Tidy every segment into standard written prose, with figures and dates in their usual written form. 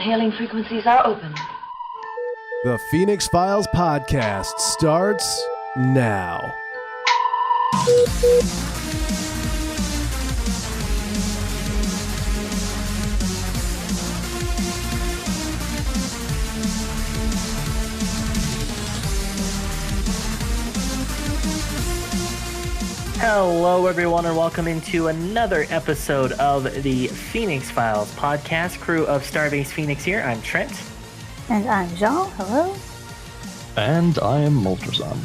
hailing frequencies are open. The Phoenix Files podcast starts now. Hello, everyone, and welcome into another episode of the Phoenix Files podcast. Crew of Starbase Phoenix here. I'm Trent. And I'm Jean. Hello. And I am Moltrazahn.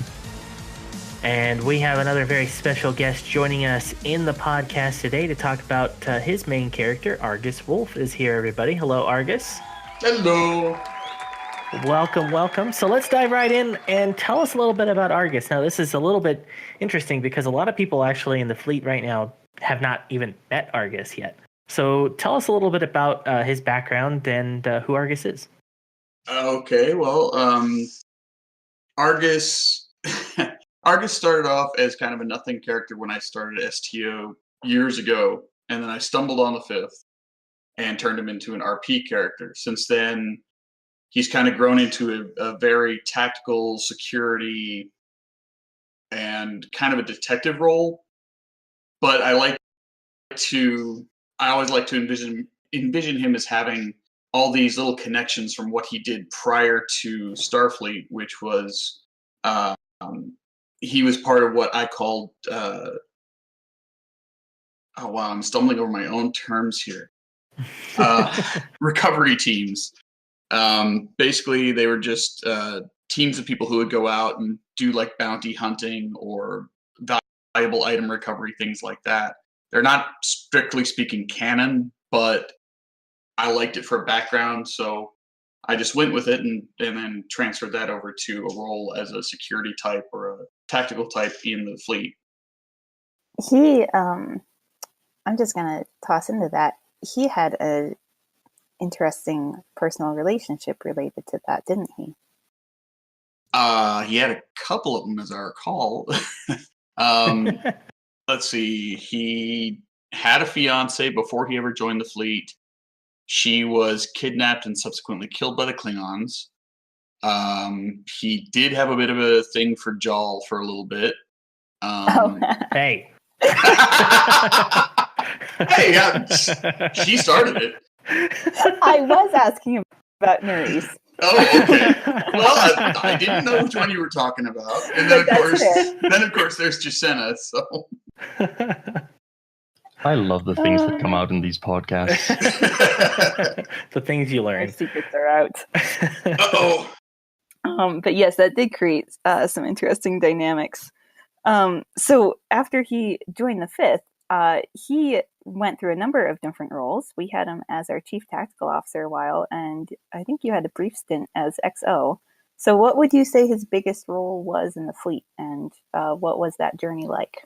And we have another very special guest joining us in the podcast today to talk about his main character. Argus Wolfe is here, everybody. Hello, Argus. Hello. Welcome. So let's dive right in and tell us a little bit about Argus. Now, this is a little bit interesting because a lot of people actually in the fleet right now have not even met Argus yet. So tell us a little bit about his background and who Argus is. Okay, well, Argus Argus started off as kind of a nothing character when I started STO years ago, and then I stumbled on the 5th and turned him into an RP character. Since then, he's kind of grown into a very tactical security and kind of a detective role. But I always like to envision him as having all these little connections from what he did prior to Starfleet, which was he was part of what I called I'm stumbling over my own terms here. Recovery teams. Basically, they were just teams of people who would go out and do like bounty hunting or valuable item recovery, things like that. They're not strictly speaking canon, but I liked it for a background, so I just went with it and then transferred that over to a role as a security type or a tactical type in the fleet. I'm just going to toss into that. He had a interesting personal relationship related to that, didn't he? He had a couple of them, as I recall. Let's see. He had a fiance before he ever joined the fleet. She was kidnapped and subsequently killed by the Klingons. He did have a bit of a thing for Jal for a little bit. Hey. Hey, she started it. I was asking about Nerys. Oh, okay. Well, I didn't know which one you were talking about, and then of course, there's Jacenna. So I love the things that come out in these podcasts. The things you learn. My secrets are out. Uh-oh. But yes, that did create some interesting dynamics. So after he joined the 5th, he went through a number of different roles. We had him as our chief tactical officer a while, and I think you had a brief stint as XO. So what would you say his biggest role was in the fleet, and what was that journey like?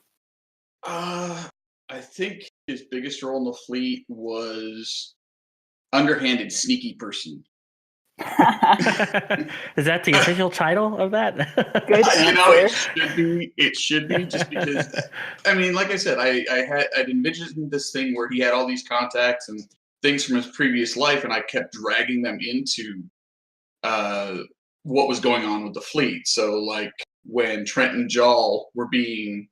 I think his biggest role in the fleet was underhanded, sneaky person. Is that the official title of that? Good answer. It should be just because, I mean, like I said, I'd envisioned this thing where he had all these contacts and things from his previous life, and I kept dragging them into what was going on with the fleet. So, like, when Trent and Jal were being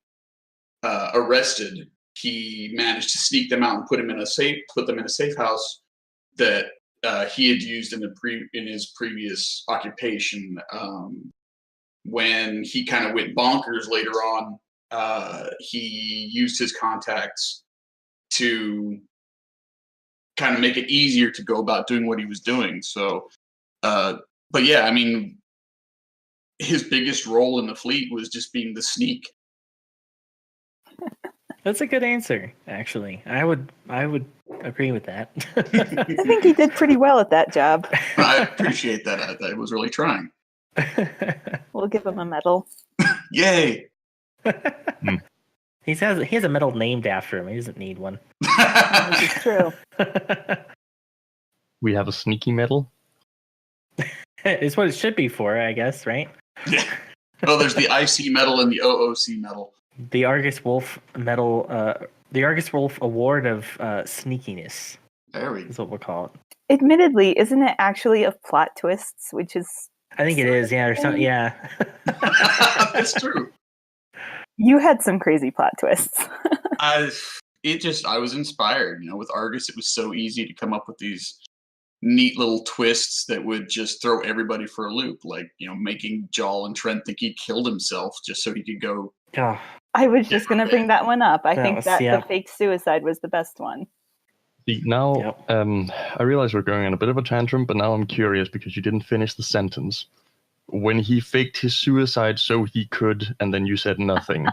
arrested, he managed to sneak them out and put them in a safe house that he had used in his previous occupation. When he kind of went bonkers later on, he used his contacts to kind of make it easier to go about doing what he was doing. So, but yeah, I mean, his biggest role in the fleet was just being the sneak. That's a good answer, actually. I would agree with that. I think he did pretty well at that job. I appreciate that. I was really trying. We'll give him a medal. Yay! He has a medal named after him. He doesn't need one. This is true. We have a sneaky medal. It's what it should be for, I guess, right? Yeah. Well, there's the IC medal and the OOC medal. The Argus Wolfe medal, the Argus Wolfe Award of Sneakiness. There we is what we'll call it. Admittedly, isn't it actually of plot twists, which is I think it is, yeah, or something, yeah. That's true. You had some crazy plot twists. I was inspired, with Argus. It was so easy to come up with these neat little twists that would just throw everybody for a loop, like making Jal and Trent think he killed himself just so he could go. Oh, I was just going to bring that one up. I think that yeah. the fake suicide was the best one. See, now, Yep. I realize we're going on a bit of a tantrum, but now I'm curious because you didn't finish the sentence. When he faked his suicide so he could, and then you said nothing.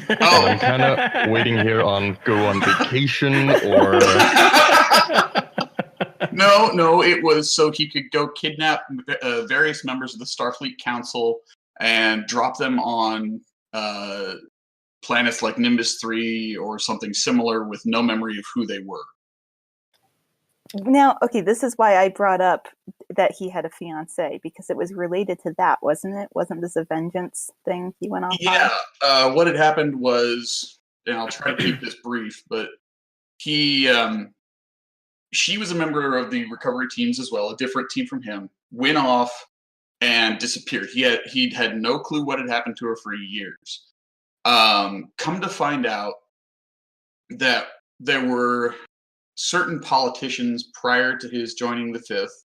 Oh. I'm kind of waiting here on go on vacation or... No, it was so he could go kidnap various members of the Starfleet Council and drop them on planets like Nimbus 3 or something similar with no memory of who they were. Now, okay, this is why I brought up that he had a fiancée, because it was related to that, wasn't it? Wasn't this a vengeance thing he went off on? What had happened was, and I'll try to keep this brief, but she was a member of the recovery teams as well, a different team from him, went off and disappeared. He'd had no clue what had happened to her for years. Come to find out that there were certain politicians prior to his joining the Fifth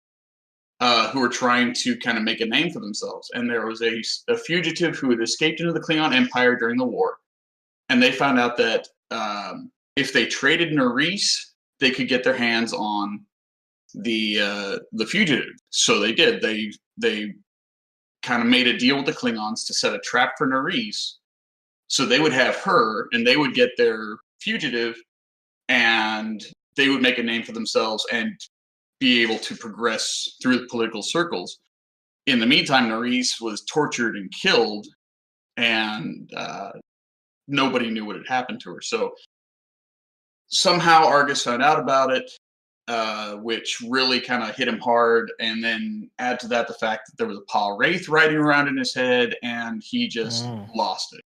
who were trying to kind of make a name for themselves. And there was a fugitive who had escaped into the Klingon Empire during the war. And they found out that if they traded Nerys, they could get their hands on the fugitive. So they did. They kind of made a deal with the Klingons to set a trap for Nerys. So they would have her, and they would get their fugitive, and they would make a name for themselves and be able to progress through the political circles. In the meantime, Nerys was tortured and killed, and nobody knew what had happened to her. So somehow Argus found out about it, which really kind of hit him hard. And then add to that the fact that there was a Paul Wraith riding around in his head, and he just lost it.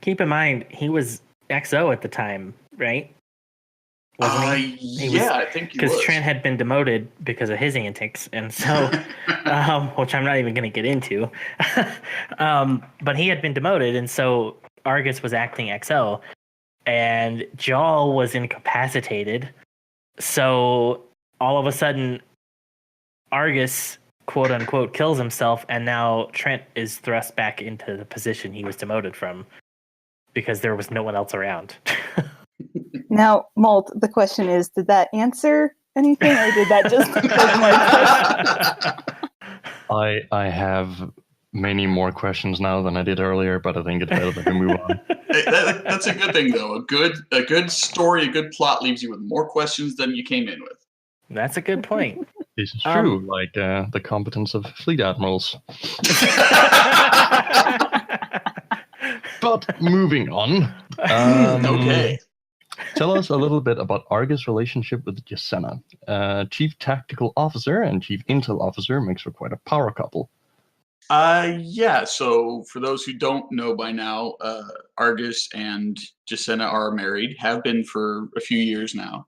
Keep in mind, he was XO at the time, right? Wasn't he? I think he was. Because Trent had been demoted because of his antics, and so, which I'm not even going to get into. But he had been demoted, and so Argus was acting XO, and Jal was incapacitated. So all of a sudden, Argus, quote unquote, kills himself, and now Trent is thrust back into the position he was demoted from because there was no one else around. Now, Molt, the question is, did that answer anything, or did that just I have many more questions now than I did earlier, but I think it's better that we move on. That's a good thing, though. A good story, a good plot leaves you with more questions than you came in with. That's a good point. This is true, like the competence of fleet admirals. But moving on. Okay. Tell us a little bit about Argus' relationship with Jacena. Chief Tactical Officer and Chief Intel Officer makes for quite a power couple. So for those who don't know by now, Argus and Jacena are married, have been for a few years now.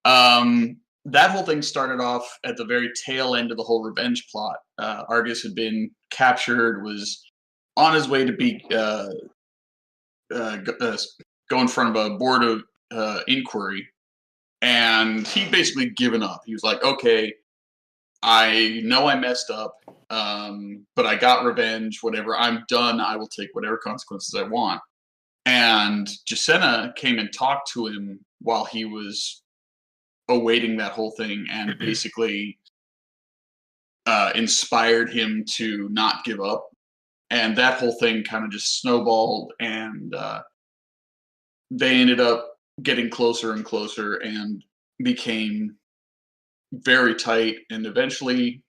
That whole thing started off at the very tail end of the whole revenge plot. Argus had been captured, was on his way to be go in front of a board of inquiry, and he'd basically given up. He was like, okay, I know I messed up, but I got revenge, whatever. I'm done. I will take whatever consequences I want. And Jacena came and talked to him while he was awaiting that whole thing, and basically inspired him to not give up. And that whole thing kind of just snowballed, and they ended up getting closer and closer and became very tight, and eventually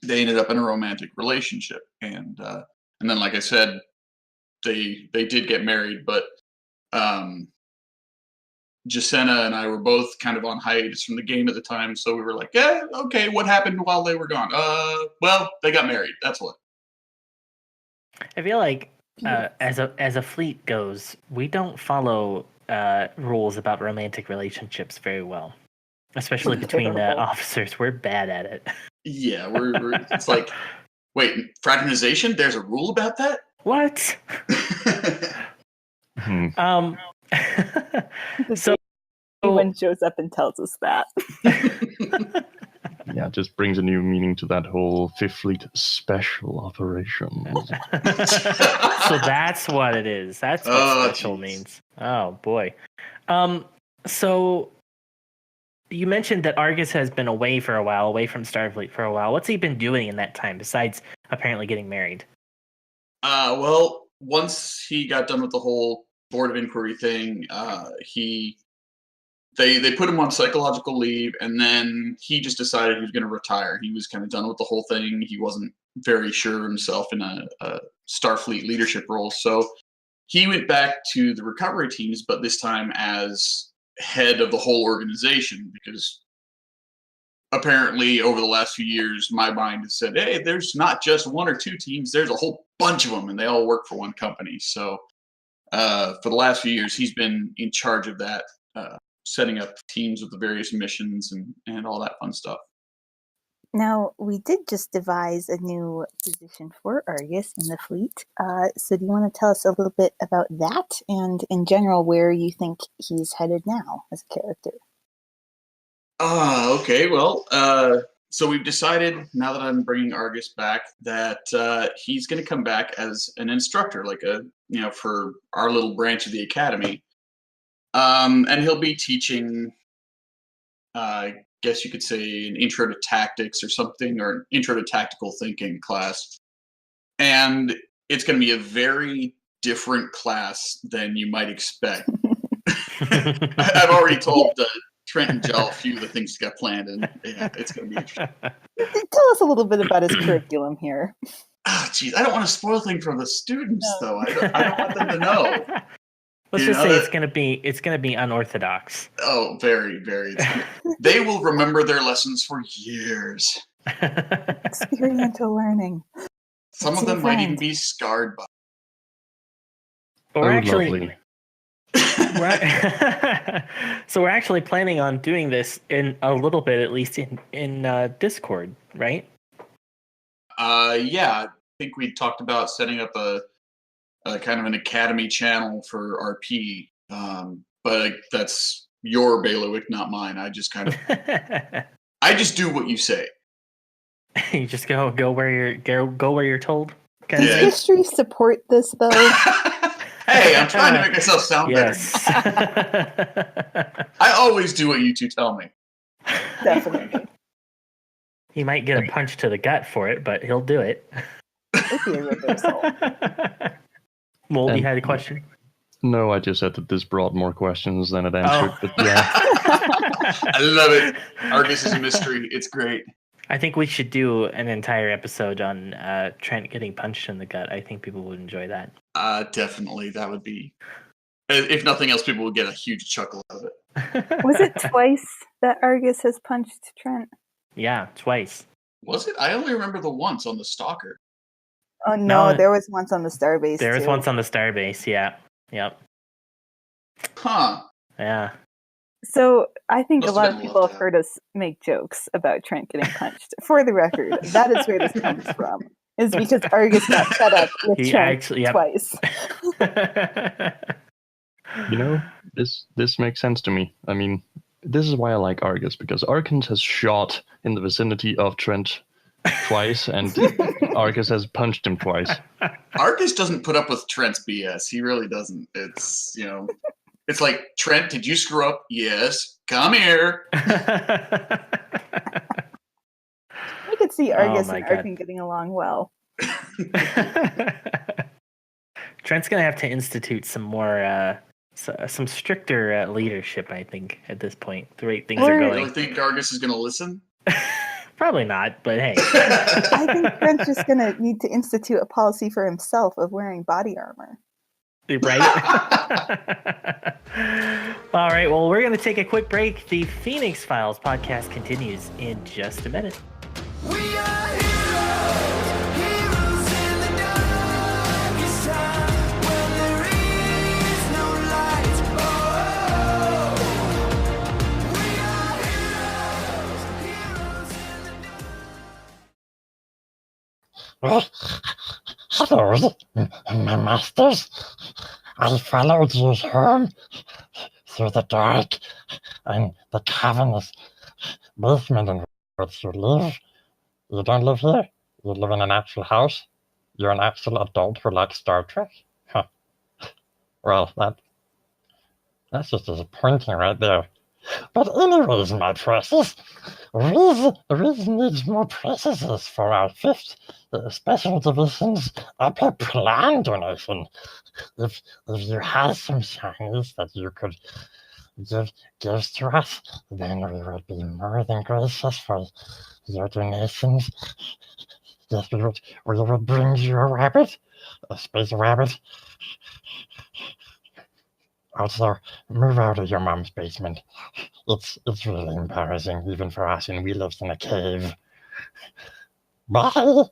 they ended up in a romantic relationship. And then, like I said, they did get married, but Jacena and I were both kind of on hiatus from the game at the time, so we were like, yeah, okay, what happened while they were gone? Well, they got married. That's what. I feel like as a fleet goes, we don't follow rules about romantic relationships very well. Especially between officers, we're bad at it. Yeah, we're it's like, wait, fraternization? There's a rule about that? What? So anyone shows up and tells us that. Yeah, it just brings a new meaning to that whole Fifth Fleet special operation. So that's what it is. That's what special means. Oh boy. So you mentioned that Argus has been away for a while, away from Starfleet for a while. What's he been doing in that time besides apparently getting married? Well, once he got done with the whole Board of Inquiry thing, they put him on psychological leave, and then he just decided he was going to retire. He was kind of done with the whole thing. He wasn't very sure of himself in a Starfleet leadership role, so he went back to the recovery teams, but this time as head of the whole organization, because apparently over the last few years, my mind has said, hey, there's not just one or two teams, there's a whole bunch of them, and they all work for one company. So for the last few years, he's been in charge of that, setting up teams with the various missions and all that fun stuff. Now, we did just devise a new position for Argus in the fleet. So do you want to tell us a little bit about that and, in general, where you think he's headed now as a character? Okay. Well, so we've decided, now that I'm bringing Argus back, that he's going to come back as an instructor, like for our little branch of the academy. And he'll be teaching, I guess you could say, an intro to tactics or something, or an intro to tactical thinking class. And it's going to be a very different class than you might expect. I've already told Trent and Jell a few of the things he's got planned, and yeah, it's going to be interesting. Tell us a little bit about his curriculum here. Geez, I don't want to spoil things for the students, though. I don't want them to know. Let's just say it's gonna be unorthodox. Oh, very, very. They will remember their lessons for years. Experiential learning. Some of them might even be scarred by. But so we're actually planning on doing this in a little bit, at least in Discord, right? Yeah, I think we talked about setting up a kind of an academy channel for RP, but that's your bailiwick, not mine. I just kind of, I just do what you say. You just go where you're told. Does history support this, though? Hey, I'm trying to make myself sound better. I always do what you two tell me. Definitely. He might get a punch to the gut for it, but he'll do it. It'd be a reversal. Mold, you had a question? No, I just said that this brought more questions than it answered. But yeah. I love it. Argus is a mystery. It's great. I think we should do an entire episode on Trent getting punched in the gut. I think people would enjoy that. Definitely. That would be, if nothing else, people would get a huge chuckle out of it. Was it twice that Argus has punched Trent? Yeah, twice. Was it? I only remember the once on the Stalker. Oh, no, there was once on the Starbase, There was once on the Starbase, yeah. Yep. Huh. Yeah. So I think a lot of people have heard us make jokes about Trent getting punched. For the record, that is where this comes from. Is because Argus got set up with Trent twice. This makes sense to me. I mean, this is why I like Argus, because Argus has shot in the vicinity of Trent twice, and Argus has punched him twice. Argus doesn't put up with Trent's BS. He really doesn't. It's, it's like, Trent, did you screw up? Yes. Come here. I could see Argus and Arkin getting along well. Trent's going to have to institute some more, some stricter leadership, I think, at this point. The way things are going. You really think Argus is going to listen? Probably not, but hey. I think Trent's just going to need to institute a policy for himself of wearing body armor. Right? All right, well, we're going to take a quick break. The Phoenix Files podcast continues in just a minute. We are heroes in the darkest time when there is no light. Oh, we are heroes. Hello, my masters. I followed you home through the dark and the cavernous basement in which you live. You don't live here? You live in an actual house? You're an actual adult who likes Star Trek? Huh. Well, that's just disappointing right there. But anyways, my precious, Riz needs more processors for our fifth special division's upper plan donation. If you have some shinies that you could give to us, then we would be more than gracious for your donations. Yes, we would bring you a rabbit, a space rabbit. Also, move out of your mom's basement. It's really embarrassing, even for us, and we lived in a cave. Bye!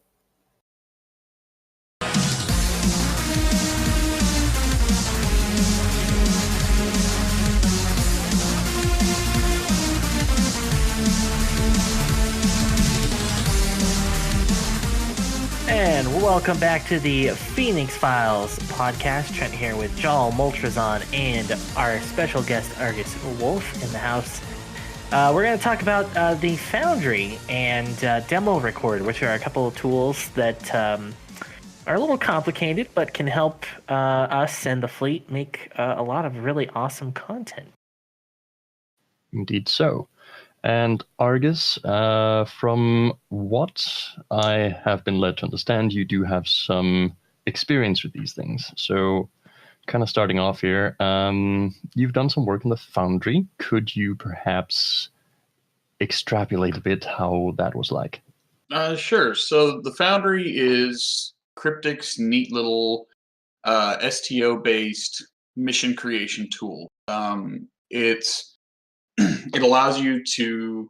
And welcome back to the Phoenix Files podcast. Trent here with Jal, Moltrazahn, and our special guest Argus Wolfe in the house. We're going to talk about the Foundry and Demorecord, which are a couple of tools that are a little complicated, but can help us and the fleet make a lot of really awesome content. Indeed so. And Argus, from what I have been led to understand, you do have some experience with these things. So kind of starting off here, you've done some work in the Foundry. Could you perhaps extrapolate a bit how that was like? Sure. So the Foundry is Cryptic's neat little STO-based mission creation tool. It allows you to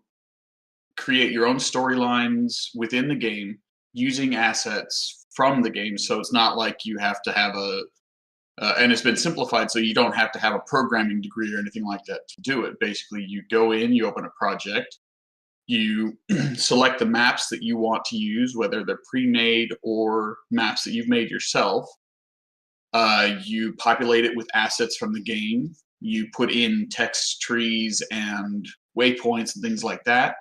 create your own storylines within the game using assets from the game. So it's not like you have to have and it's been simplified so you don't have to have a programming degree or anything like that to do it. Basically, you go in, you open a project, you select the maps that you want to use, whether they're pre-made or maps that you've made yourself. You populate it with assets from the game. You put in text trees and waypoints and things like that,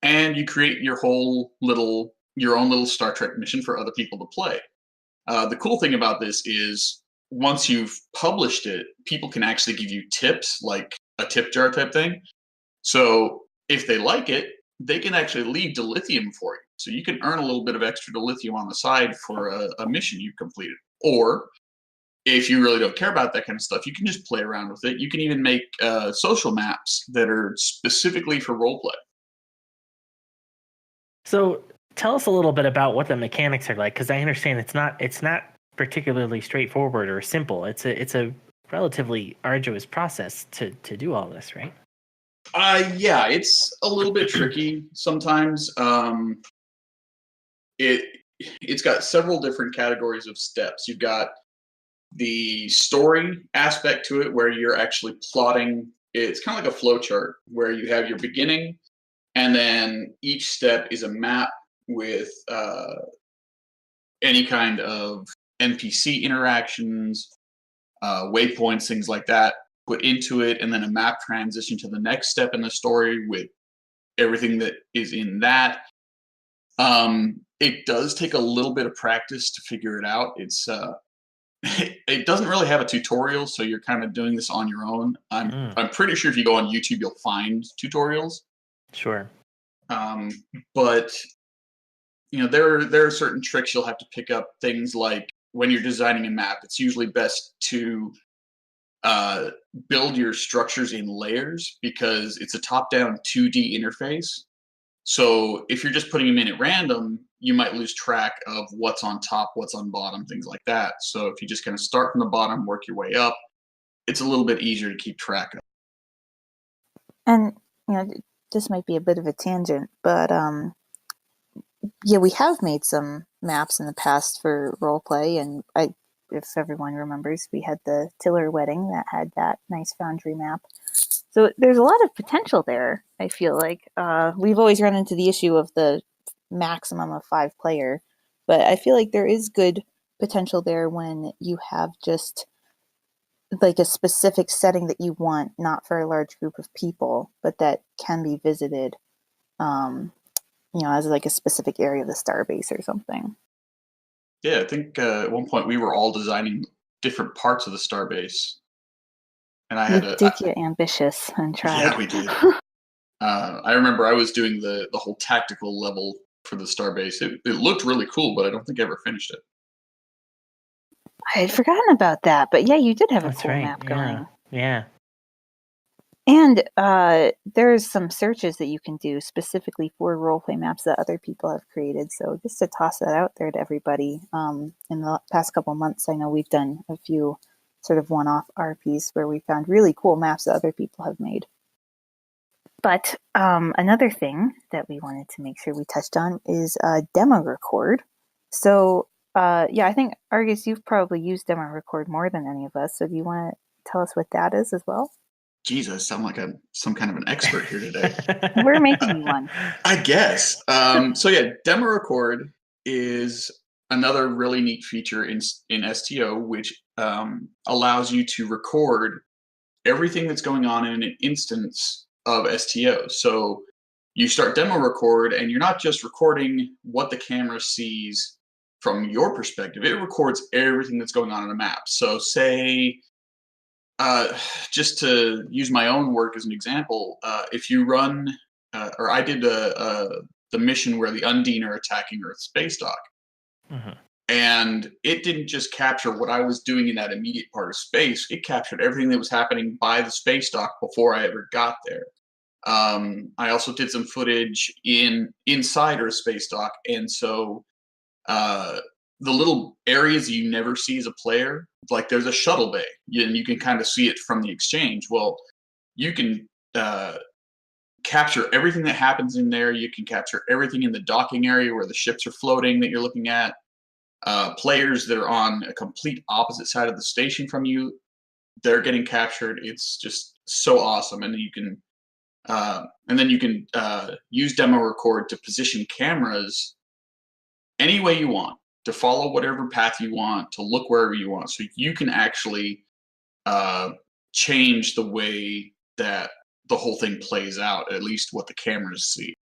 and you create your own little Star Trek mission for other people to play. The cool thing about this is once you've published it, people can actually give you tips, like a tip jar type thing. So if they like it, they can actually leave dilithium for you. So you can earn a little bit of extra dilithium on the side for a mission you've completed. Or if you really don't care about that kind of stuff, you can just play around with it. You can even make social maps that are specifically for roleplay. So tell us a little bit about what the mechanics are like, because I understand it's not particularly straightforward or simple. It's a relatively arduous process to do all this, right? Yeah, it's a little bit tricky sometimes. It's got several different categories of steps. You've got the story aspect to it, where you're actually plotting. It's kind of like a flow chart where you have your beginning, and then each step is a map with any kind of NPC interactions, waypoints, things like that, put into it, and then a map transition to the next step in the story with everything that is in that. It does take a little bit of practice to figure it out. It doesn't really have a tutorial, so you're kind of doing this on your own. I'm pretty sure if you go on YouTube, you'll find tutorials. Sure. But there are certain tricks you'll have to pick up. Things like when you're designing a map, it's usually best to build your structures in layers because it's a top-down 2D interface. So if you're just putting them in at random, you might lose track of what's on top, what's on bottom, things like that. So if you just kind of start from the bottom, work your way up, it's a little bit easier to keep track of. And this might be a bit of a tangent, but yeah, we have made some maps in the past for roleplay, and if everyone remembers, we had the Tiller wedding that had that nice Foundry map. So there's a lot of potential there, I feel like. We've always run into the issue of the maximum of 5 player. But I feel like there is good potential there when you have just like a specific setting that you want, not for a large group of people, but that can be visited, as like a specific area of the starbase or something. Yeah, I think at one point we were all designing different parts of the starbase, and I You had did get ambitious and tried. Yeah, we did. I remember I was doing the whole tactical level for the starbase. It looked really cool, but I don't think I ever finished it. I had forgotten about that, but yeah, you did have a That's cool right. map Yeah. going. Yeah. And there's some searches that you can do specifically for roleplay maps that other people have created. So just to toss that out there to everybody, in the past couple months, I know we've done a few sort of one-off RPs where we found really cool maps that other people have made. But another thing that we wanted to make sure we touched on is Demorecord. So I think, Argus, you've probably used Demorecord more than any of us. So do you want to tell us what that is as well? Jesus, I sound like I'm some kind of an expert here today. We're making you one. I guess. Demorecord is another really neat feature in STO, which allows you to record everything that's going on in an instance of STO. So you start Demorecord, and you're not just recording what the camera sees from your perspective. It records everything that's going on in a map. So say, just to use my own work as an example, if you run, or I did the mission where the Undine are attacking Earth's space dock, and it didn't just capture what I was doing in that immediate part of space. It captured everything that was happening by the space dock before I ever got there. I also did some footage inside Earth's space dock, and so the little areas you never see as a player, like there's a shuttle bay, and you can kind of see it from the exchange. Well, you can capture everything that happens in there. You can capture everything in the docking area where the ships are floating that you're looking at. Players that are on a complete opposite side of the station from you, they're getting captured. It's just so awesome. And you can use Demorecord to position cameras any way you want, to follow whatever path you want, to look wherever you want. So you can actually change the way that the whole thing plays out, at least what the cameras see.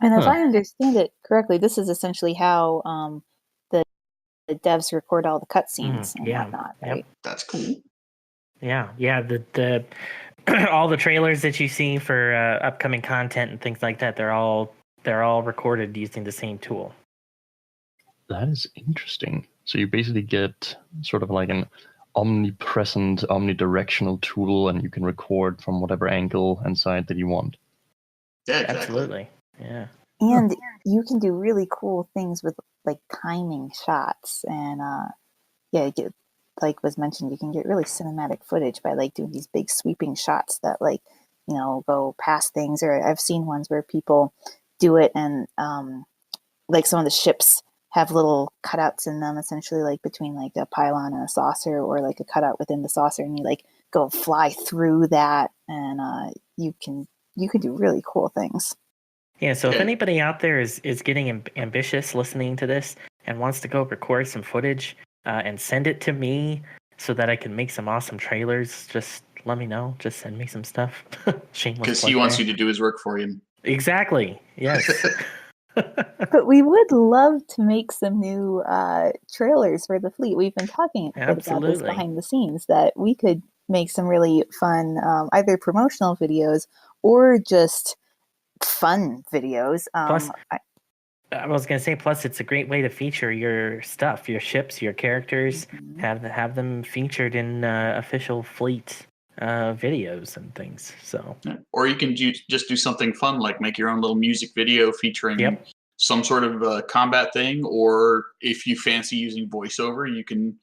And if I understand it correctly, this is essentially how the devs record all the cutscenes and whatnot, right? Yep. That's cool. Yeah. The all the trailers that you see for upcoming content and things like that, they're all recorded using the same tool. That is interesting. So you basically get sort of like an omnipresent, omnidirectional tool, and you can record from whatever angle and side that you want. Yeah, exactly. Absolutely. Yeah. And you can do really cool things with like timing shots, and like was mentioned, you can get really cinematic footage by like doing these big sweeping shots that like go past things. Or I've seen ones where people do it, and like some of the ships have little cutouts in them, essentially like between like a pylon and a saucer, or like a cutout within the saucer, and you like go fly through that, and you can do really cool things. Yeah, so if anybody out there is getting ambitious listening to this and wants to go record some footage and send it to me so that I can make some awesome trailers, just let me know. Just send me some stuff. Shameless. Because he wants you to do his work for you. Exactly. Yes. But we would love to make some new trailers for the fleet. We've been talking about this behind the scenes, that we could make some really fun either promotional videos or just fun videos. Plus, I was going to say, plus it's a great way to feature your stuff, your ships, your characters, have them featured in official fleet videos and things. So, or you can just do something fun, like make your own little music video featuring some sort of combat thing. Or if you fancy using voiceover, you can,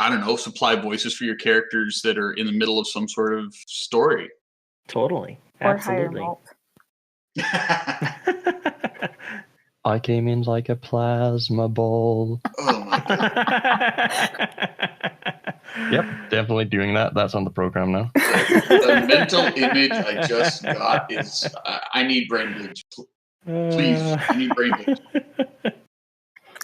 I don't know, supply voices for your characters that are in the middle of some sort of story. Totally, or absolutely. I came in like a plasma ball. Oh my god. Yep, definitely doing that. That's on the program now. The mental image I just got is, I need brain bleach. Please, I need brain bleach.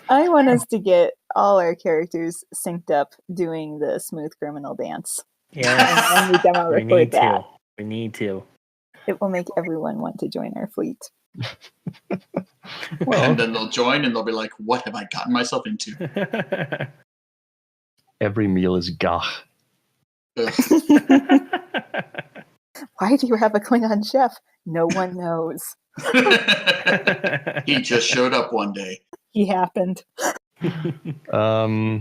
I want us to get all our characters synced up doing the smooth criminal dance. Yes. And then we demo We record need that. to. We need to. It will make everyone want to join our fleet. And then they'll join and they'll be like, what have I gotten myself into? Every meal is gah. Ugh. Why do you have a Klingon chef? No one knows. He just showed up one day. He happened. Well,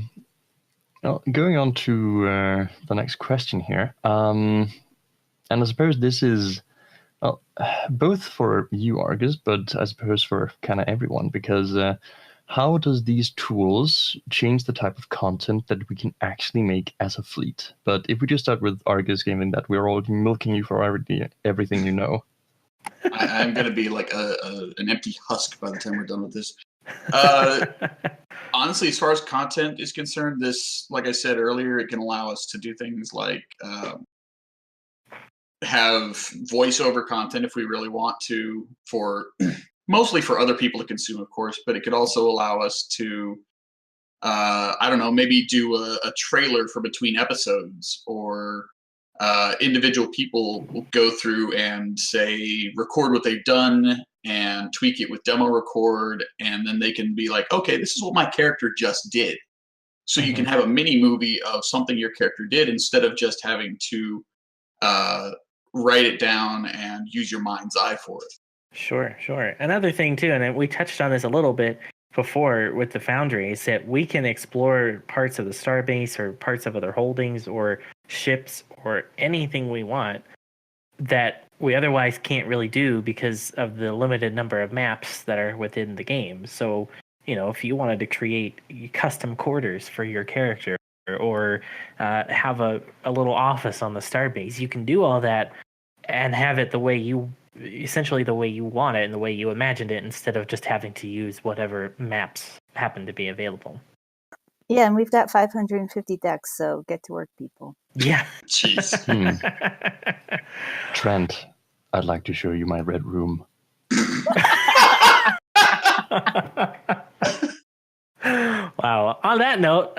going on to the next question here, and I suppose this is both for you, Argus, but I suppose for kind of everyone, because how does these tools change the type of content that we can actually make as a fleet? But if we just start with Argus, given that we're all milking you for everything you know. I'm going to be like an empty husk by the time we're done with this. Honestly, as far as content is concerned, this, like I said earlier, it can allow us to do things like have voiceover content if we really want to, for mostly for other people to consume, of course, but it could also allow us to, I don't know, maybe do a trailer for between episodes, or individual people will go through and say, record what they've done and tweak it with Demorecord, and then they can be like, okay, this is what my character just did. So you can have a mini movie of something your character did instead of just having to write it down and use your mind's eye for it. Sure. Another thing too, and we touched on this a little bit before with the Foundry, is that we can explore parts of the starbase or parts of other holdings or ships or anything we want that we otherwise can't really do because of the limited number of maps that are within the game. So, if you wanted to create custom quarters for your character or have a little office on the starbase, you can do all that and have it essentially the way you want it and the way you imagined it, instead of just having to use whatever maps happen to be available. Yeah, and we've got 550 decks, so get to work, people. Yeah. Jeez. Trent, I'd like to show you my red room. Wow. On that note,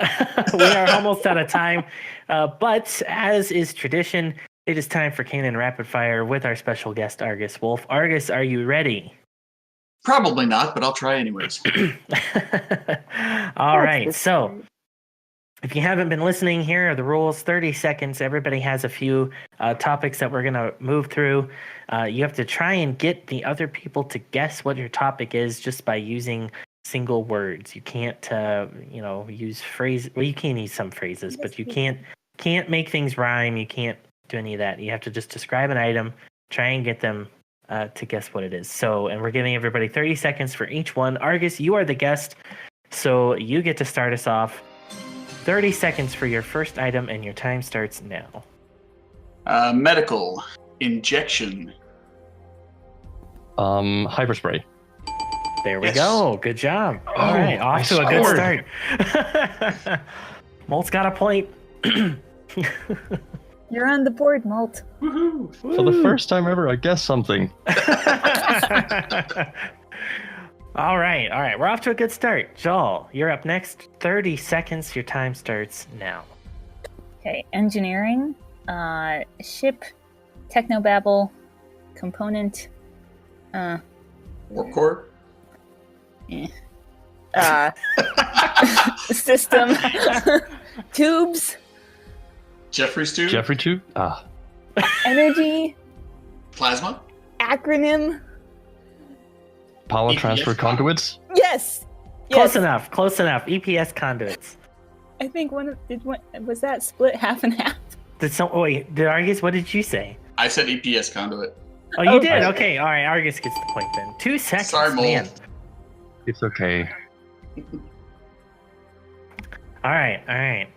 we are almost out of time. But as is tradition, it is time for Canon Rapid Fire with our special guest, Argus Wolfe. Argus, are you ready? Probably not, but I'll try anyways. All right. So if you haven't been listening, here are the rules. 30 seconds. Everybody has a few topics that we're going to move through. You have to try and get the other people to guess what your topic is just by using single words. You can't, use phrases. Well, you can use some phrases, but you can't make things rhyme. You can't do any of that. You have to just describe an item, try and get them to guess what it is. So, and we're giving everybody 30 seconds for each one. Argus, you are the guest, so you get to start us off. 30 seconds for your first item, and your time starts now. Medical. Injection. Hyperspray. There we Yes. go. Good job. All right, off to a good start. Molt's got a point. You're on the board, Molt. Woohoo! For the first time ever, I guessed something. All right. We're off to a good start. Joel, you're up next. 30 seconds. Your time starts now. Okay, engineering, ship, technobabble, component, Warp core. system, tubes, Jeffrey's tube. Jeffrey tube? Ah. energy, Plasma. acronym. Power EPS transfer conduits? Yes. Close enough. EPS conduits. I think was that split half and half? Did Argus, what did you say? I said EPS conduit. Oh, you Okay. did? Okay, all right. Argus gets the point then. 2 seconds. Sorry, Mole. man. It's okay. All right.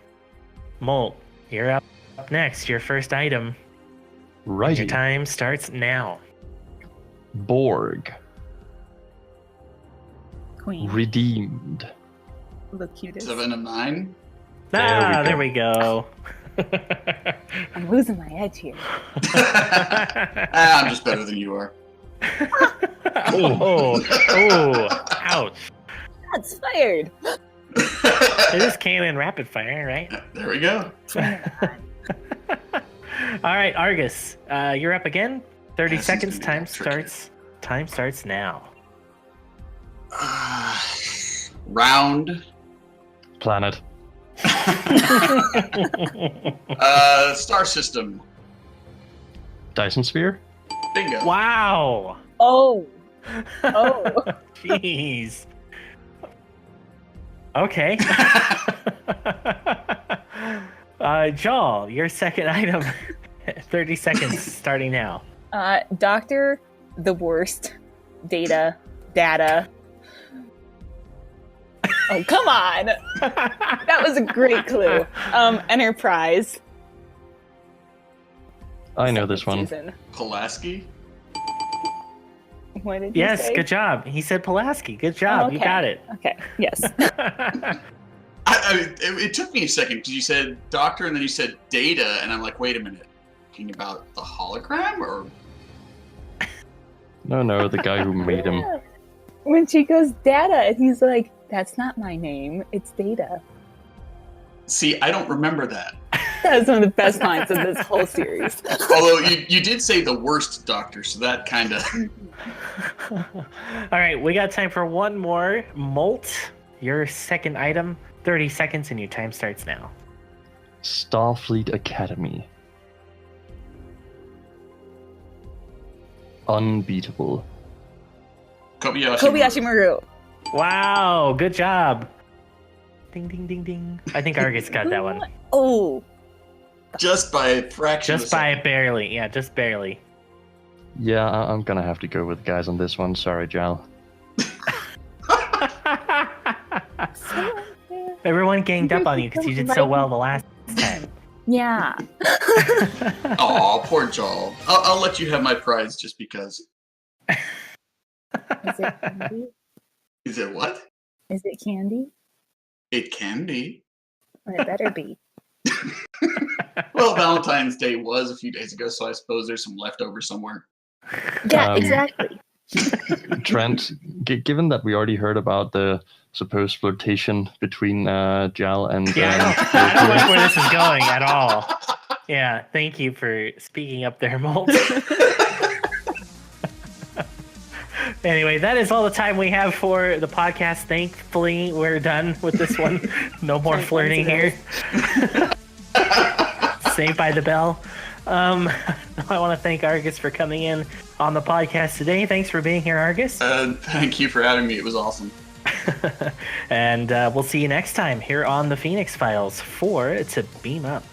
Molt, you're up next. Your first item. Your Righty. time starts now. Borg. Queen. Redeemed. The cutest. 7 and 9. There we go. I'm losing my edge here. I'm just better than you are. Oh, ouch. Shots fired. It is Canon rapid fire, right? There we go. All right, Argus, you're up again. 30 This is seconds. gonna be tricky. Time starts now. Round. Planet. Star system. Dyson sphere. Bingo. Wow. Oh. Oh. Jeez. Okay. Joel, your second item. 30 seconds starting now. Doctor, the worst. Data. Oh, come on. That was a great clue. Enterprise. I know this one. Susan. Pulaski. What did you Yes, say? good job. He said Pulaski. Good job. Okay. You got it. Okay, yes. It took me a second because you said doctor and then you said data, and I'm like, wait a minute. Talking about the hologram or? No, the guy who made him. When she goes data, and he's like, that's not my name, it's Data. See, I don't remember that. That was one of the best lines of this whole series. Although you did say the worst doctor, so that kind of. All right, we got time for one more. Molt, your second item. 30 seconds and your time starts now. Starfleet Academy. Unbeatable. Kobayashi Maru. Wow, good job. Ding, ding, ding, ding. I think Argus got that one. Oh. Just by a fraction. Just by barely. Yeah, just barely. Yeah, I'm gonna have to go with guys on this one. Sorry, Jal. Everyone ganged up on you because you did so well the last time. Yeah. Aw, poor Joel. I'll let you have my prize just because. Is it candy? Is it what? Is it candy? It can be. Or it better be. Well, Valentine's Day was a few days ago, so I suppose there's some leftover somewhere. Yeah, exactly. Trent, given that we already heard about the supposed flirtation between Jal and Yeah, I don't like where this is going at all. Yeah, thank you for speaking up there, Molt. Anyway, that is all the time we have for the podcast. Thankfully, we're done with this one. No more flirting here. Saved by the bell. I want to thank Argus for coming in on the podcast today. Thanks for being here, Argus. Thank you for having me. It was awesome. And we'll see you next time here on the Phoenix Files for To Beam Up.